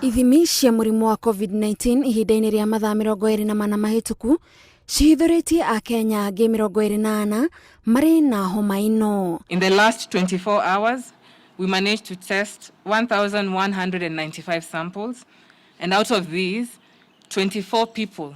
Ithimi cia mũrimũ wa COVID-19 ihinda-inĩ rĩa mathaa 24 mahĩtũku cihithũrĩtie Akenya angĩ 24 marĩ na homa ino. In the last 24 hours, we managed to test 1,195 samples, and out of these, 24 people,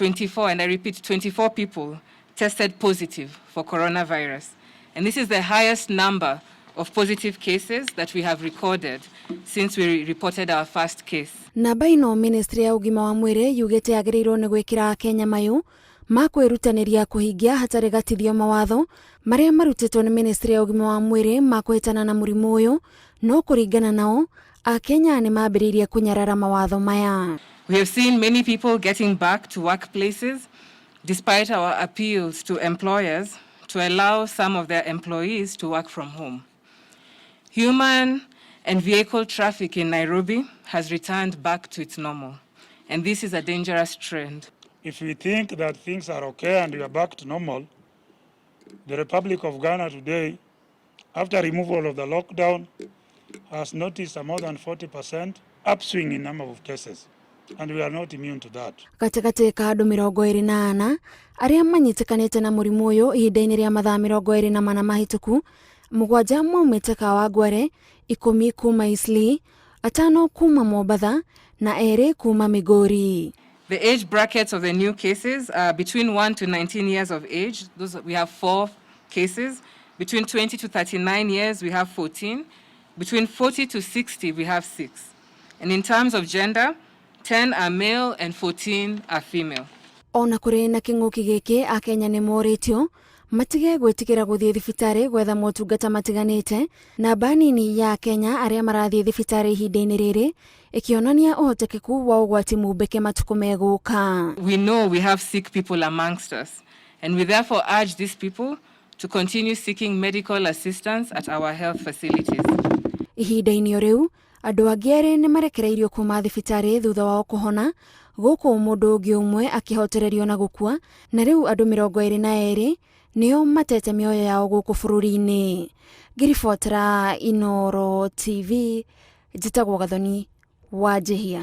and I repeat, 24 people tested positive for coronavirus. And this is the highest number of positive cases that we have recorded since we reported our first case. Namba ino Ministry ya Ugima wa Mwiri yugite agĩrĩirwo nĩ gwĩkĩra Akenya mayũ ma kwĩrutanĩria kũhingia hatarĩ gatithio mawatho marĩa marutĩtwo nĩ Ministry ya Ugima wa Mwiri ma kũhĩtana na mũrimũ ũyũ, no kũringana nao Akenya nĩ mambĩrĩirie kũnyarara mawatho maya. We have seen many people getting back to workplaces despite our appeals to employers to allow some of their employees to work from home. Human and vehicle traffic in Nairobi has returned back to its normal, and this is a dangerous trend. If we think that things are okay and we are back to normal, the Republic of Ghana today, after removal of the lockdown, has noticed a more than 40% upswing in number of cases, and we are not immune to that. Gatagatĩ ka andũ 24 arĩa manyitĩkanĩte na mũrimũ ũyũ ihinda-inĩ rĩa mathaa 24 mahĩtũku, 7 maumĩte Kawangware, 10 kuma Eastleigh, 5 kuma Mombasa na 2 kuma Migori. The age brackets of the new cases are between 1 to 19 years of age. We have 4 cases. Between 20 to 39 years, we have 14. Between 40 to 60, we have 6. And in terms of gender, 10 are male and 14 are female. Ona kũrĩ na kĩng'ũki gĩkĩ, Akenya nĩ morĩtio matige gwĩtigĩra gũthiĩ thibitarĩ gwetha motungata matiganĩte. Namba nini ya Akenya arĩa marathiĩ thibitarĩ ihinda-inĩ rĩrĩ ĩkĩonania ũhotekeku wa ũgwati mũmbĩke matukũ megũka. We know we have sick people amongst us, and we therefore urge these people to continue seeking medical assistance at our health facilities. Ihinda-inĩ rĩu, andũ angĩ erĩ nĩ marekereirio kuma thibitarĩ thutha wao kũhona, gũkũ mũndũ ũngĩ ũmwe akĩhotererio na gũkua, na rĩu andũ 22 nĩo matete mĩoyo yao gũkũ bũrũri-inĩ. Ngiribotera Inooro TV, njĩtagwo Gathoni wa Njihia.